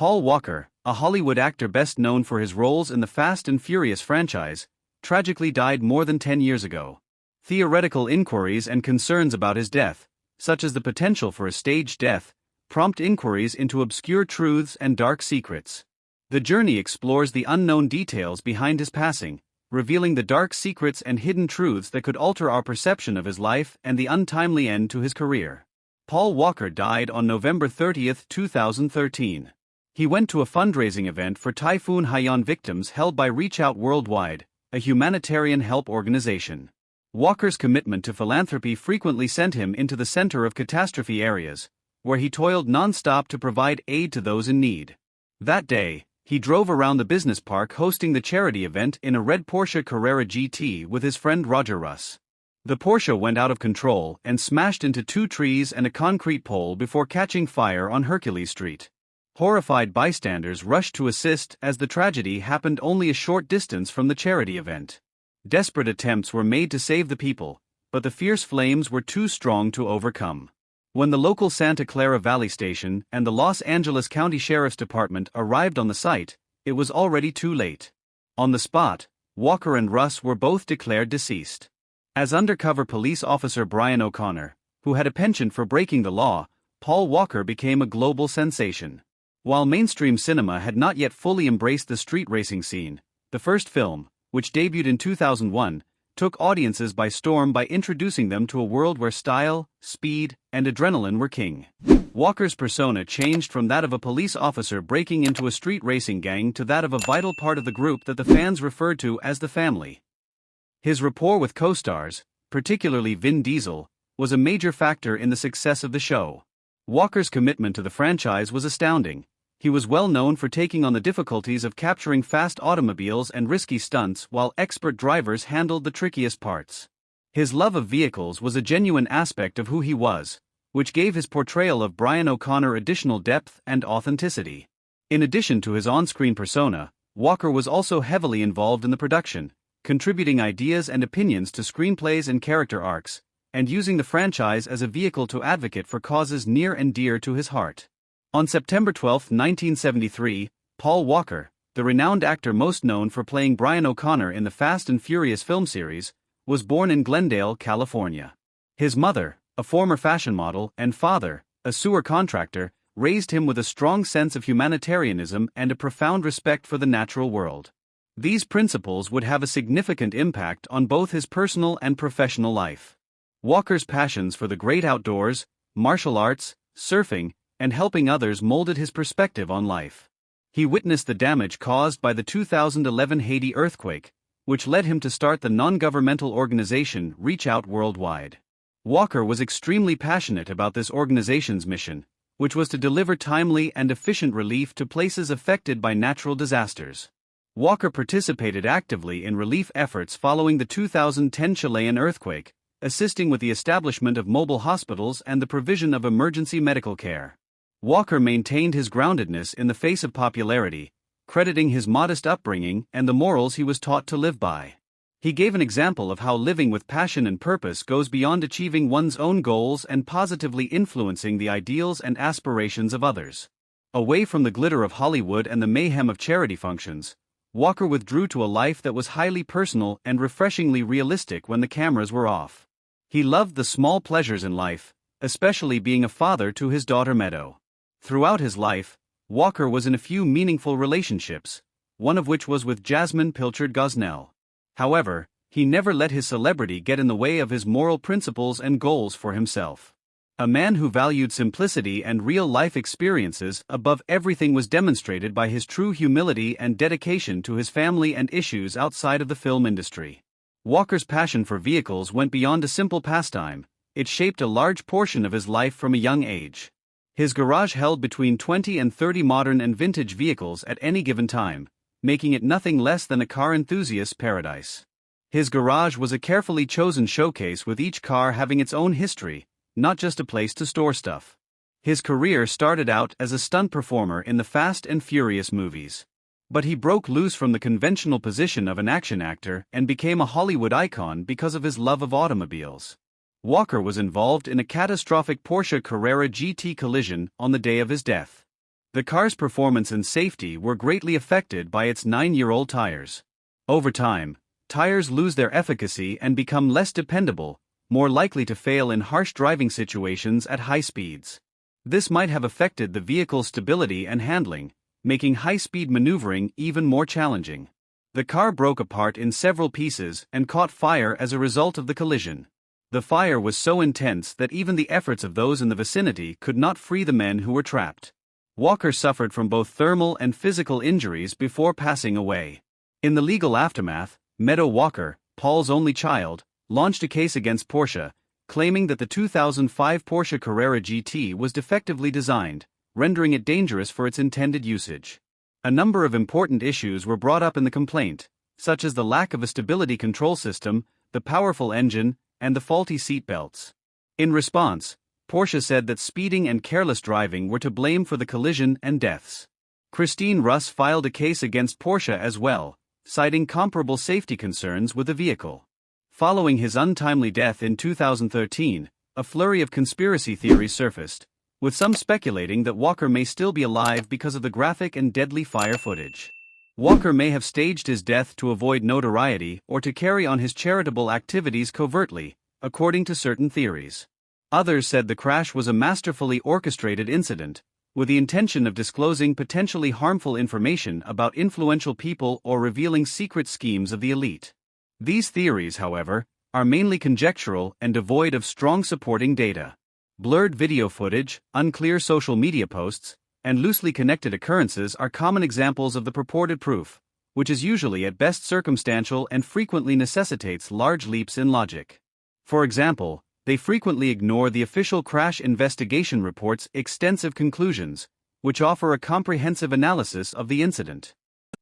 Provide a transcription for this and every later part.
Paul Walker, a Hollywood actor best known for his roles in the Fast and Furious franchise, tragically died more than 10 years ago. Theoretical inquiries and concerns about his death, such as the potential for a staged death, prompt inquiries into obscure truths and dark secrets. The journey explores the unknown details behind his passing, revealing the dark secrets and hidden truths that could alter our perception of his life and the untimely end to his career. Paul Walker died on November 30, 2013. He went to a fundraising event for Typhoon Haiyan victims held by Reach Out Worldwide, a humanitarian help organization. Walker's commitment to philanthropy frequently sent him into the center of catastrophe areas, where he toiled non-stop to provide aid to those in need. That day, he drove around the business park hosting the charity event in a red Porsche Carrera GT with his friend Roger Russ. The Porsche went out of control and smashed into 2 trees and a concrete pole before catching fire on Hercules Street. Horrified bystanders rushed to assist as the tragedy happened only a short distance from the charity event. Desperate attempts were made to save the people, but the fierce flames were too strong to overcome. When the local Santa Clara Valley Station and the Los Angeles County Sheriff's Department arrived on the site, it was already too late. On the spot, Walker and Russ were both declared deceased. As undercover police officer Brian O'Connor, who had a penchant for breaking the law, Paul Walker became a global sensation. While mainstream cinema had not yet fully embraced the street racing scene, the first film, which debuted in 2001, took audiences by storm by introducing them to a world where style, speed, and adrenaline were king. Walker's persona changed from that of a police officer breaking into a street racing gang to that of a vital part of the group that the fans referred to as the family. His rapport with co-stars, particularly Vin Diesel, was a major factor in the success of the show. Walker's commitment to the franchise was astounding. He was well known for taking on the difficulties of capturing fast automobiles and risky stunts while expert drivers handled the trickiest parts. His love of vehicles was a genuine aspect of who he was, which gave his portrayal of Brian O'Connor additional depth and authenticity. In addition to his on-screen persona, Walker was also heavily involved in the production, contributing ideas and opinions to screenplays and character arcs, and using the franchise as a vehicle to advocate for causes near and dear to his heart. On September 12, 1973, Paul Walker, the renowned actor most known for playing Brian O'Connor in the Fast and Furious film series, was born in Glendale, California. His mother, a former fashion model, and father, a sewer contractor, raised him with a strong sense of humanitarianism and a profound respect for the natural world. These principles would have a significant impact on both his personal and professional life. Walker's passions for the great outdoors, martial arts, surfing, and helping others molded his perspective on life. He witnessed the damage caused by the 2011 Haiti earthquake, which led him to start the non-governmental organization Reach Out Worldwide. Walker was extremely passionate about this organization's mission, which was to deliver timely and efficient relief to places affected by natural disasters. Walker participated actively in relief efforts following the 2010 Chilean earthquake, assisting with the establishment of mobile hospitals and the provision of emergency medical care. Walker maintained his groundedness in the face of popularity, crediting his modest upbringing and the morals he was taught to live by. He gave an example of how living with passion and purpose goes beyond achieving one's own goals and positively influencing the ideals and aspirations of others. Away from the glitter of Hollywood and the mayhem of charity functions, Walker withdrew to a life that was highly personal and refreshingly realistic when the cameras were off. He loved the small pleasures in life, especially being a father to his daughter Meadow. Throughout his life, Walker was in a few meaningful relationships, one of which was with Jasmine Pilchard Gosnell. However, he never let his celebrity get in the way of his moral principles and goals for himself. A man who valued simplicity and real-life experiences above everything was demonstrated by his true humility and dedication to his family and issues outside of the film industry. Walker's passion for vehicles went beyond a simple pastime. It shaped a large portion of his life from a young age. His garage held between 20 and 30 modern and vintage vehicles at any given time, making it nothing less than a car enthusiast's paradise. His garage was a carefully chosen showcase with each car having its own history, not just a place to store stuff. His career started out as a stunt performer in the Fast and Furious movies. But he broke loose from the conventional position of an action actor and became a Hollywood icon because of his love of automobiles. Walker was involved in a catastrophic Porsche Carrera GT collision on the day of his death. The car's performance and safety were greatly affected by its 9-year-old tires. Over time, tires lose their efficacy and become less dependable, more likely to fail in harsh driving situations at high speeds. This might have affected the vehicle's stability and handling, making high-speed maneuvering even more challenging. The car broke apart in several pieces and caught fire as a result of the collision. The fire was so intense that even the efforts of those in the vicinity could not free the men who were trapped. Walker suffered from both thermal and physical injuries before passing away. In the legal aftermath, Meadow Walker, Paul's only child, launched a case against Porsche, claiming that the 2005 Porsche Carrera GT was defectively designed, rendering it dangerous for its intended usage. A number of important issues were brought up in the complaint, such as the lack of a stability control system, the powerful engine, and the faulty seat belts. In response, Porsche said that speeding and careless driving were to blame for the collision and deaths. Christine Russ filed a case against Porsche as well, citing comparable safety concerns with the vehicle. Following his untimely death in 2013, a flurry of conspiracy theories surfaced, with some speculating that Walker may still be alive because of the graphic and deadly fire footage. Walker may have staged his death to avoid notoriety or to carry on his charitable activities covertly, according to certain theories. Others said the crash was a masterfully orchestrated incident, with the intention of disclosing potentially harmful information about influential people or revealing secret schemes of the elite. These theories, however, are mainly conjectural and devoid of strong supporting data. Blurred video footage, unclear social media posts, and loosely connected occurrences are common examples of the purported proof, which is usually at best circumstantial and frequently necessitates large leaps in logic. For example, they frequently ignore the official crash investigation report's extensive conclusions, which offer a comprehensive analysis of the incident.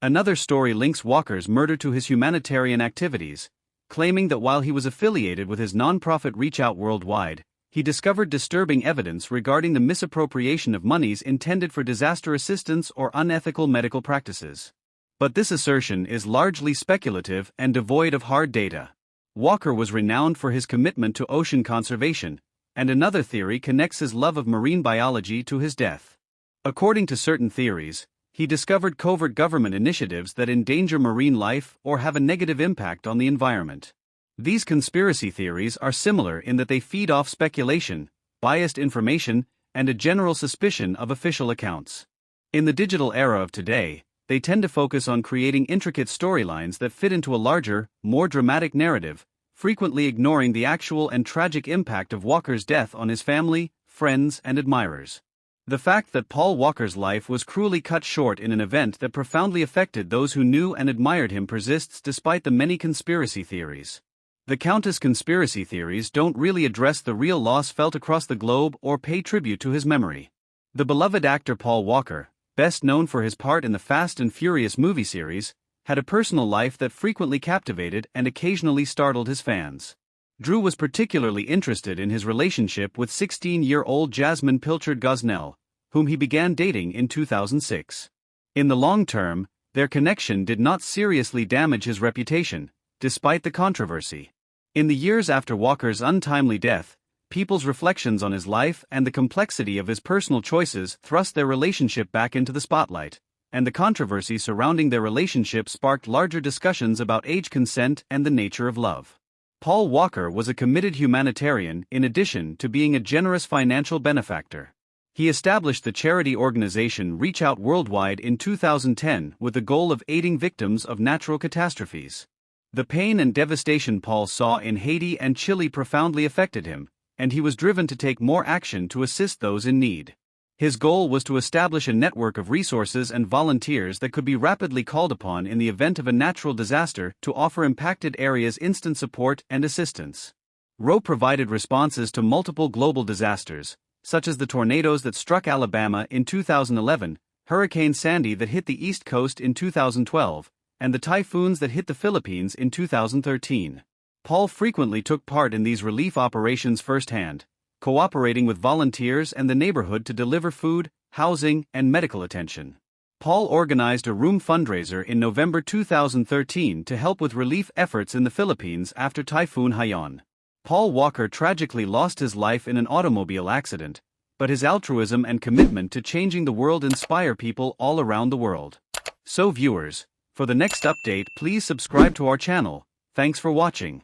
Another story links Walker's murder to his humanitarian activities, claiming that while he was affiliated with his nonprofit Reach Out Worldwide, he discovered disturbing evidence regarding the misappropriation of monies intended for disaster assistance or unethical medical practices. But this assertion is largely speculative and devoid of hard data. Walker was renowned for his commitment to ocean conservation, and another theory connects his love of marine biology to his death. According to certain theories, he discovered covert government initiatives that endanger marine life or have a negative impact on the environment. These conspiracy theories are similar in that they feed off speculation, biased information, and a general suspicion of official accounts. In the digital era of today, they tend to focus on creating intricate storylines that fit into a larger, more dramatic narrative, frequently ignoring the actual and tragic impact of Walker's death on his family, friends, and admirers. The fact that Paul Walker's life was cruelly cut short in an event that profoundly affected those who knew and admired him persists despite the many conspiracy theories. The countless conspiracy theories don't really address the real loss felt across the globe or pay tribute to his memory. The beloved actor Paul Walker, best known for his part in the Fast and Furious movie series, had a personal life that frequently captivated and occasionally startled his fans. Drew was particularly interested in his relationship with 16-year-old Jasmine Pilchard Gosnell, whom he began dating in 2006. In the long term, their connection did not seriously damage his reputation, despite the controversy. In the years after Walker's untimely death, people's reflections on his life and the complexity of his personal choices thrust their relationship back into the spotlight, and the controversy surrounding their relationship sparked larger discussions about age consent and the nature of love. Paul Walker was a committed humanitarian in addition to being a generous financial benefactor. He established the charity organization Reach Out Worldwide in 2010 with the goal of aiding victims of natural catastrophes. The pain and devastation Paul saw in Haiti and Chile profoundly affected him, and he was driven to take more action to assist those in need. His goal was to establish a network of resources and volunteers that could be rapidly called upon in the event of a natural disaster to offer impacted areas instant support and assistance. Rowe provided responses to multiple global disasters, such as the tornadoes that struck Alabama in 2011, Hurricane Sandy that hit the East Coast in 2012, and the typhoons that hit the Philippines in 2013. Paul frequently took part in these relief operations firsthand, cooperating with volunteers and the neighborhood to deliver food, housing, and medical attention. Paul organized a room fundraiser in November 2013 to help with relief efforts in the Philippines after Typhoon Haiyan. Paul Walker tragically lost his life in an automobile accident, but his altruism and commitment to changing the world inspire people all around the world. So viewers, for the next update please subscribe to our channel. Thanks for watching.